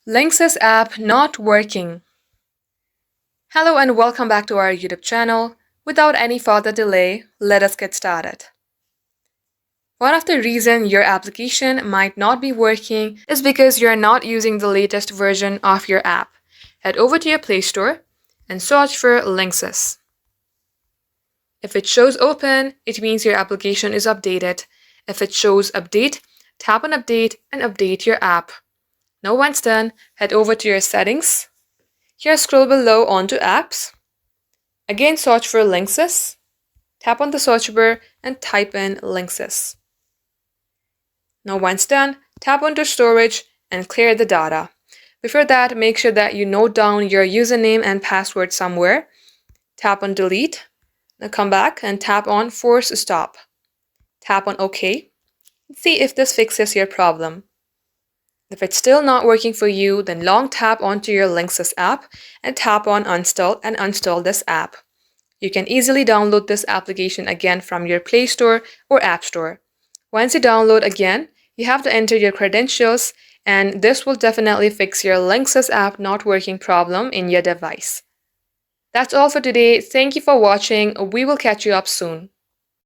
Linksys app not working. Hello and welcome back to our YouTube channel. Without any further delay, let us get started. One of the reasons your application might not be working is because you're not using the latest version of your app. Head over to your Play Store and search for Linksys. If it shows open, it means your application is updated. If it shows update, tap on update and update your app. Now once done, head over to your settings. Here scroll below onto apps. Again search for Linksys. Tap on the search bar and type in Linksys. Now once done, tap onto storage and clear the data. Before that, make sure that you note down your username and password somewhere. Tap on delete. Now come back and tap on force stop. Tap on OK. See if this fixes your problem. If it's still not working for you, then long tap onto your Linksys app and tap on Uninstall and uninstall this app. You can easily download this application again from your Play Store or App Store. Once you download again, you have to enter your credentials, and this will definitely fix your Linksys app not working problem in your device. That's all for today. Thank you for watching. We will catch you up soon.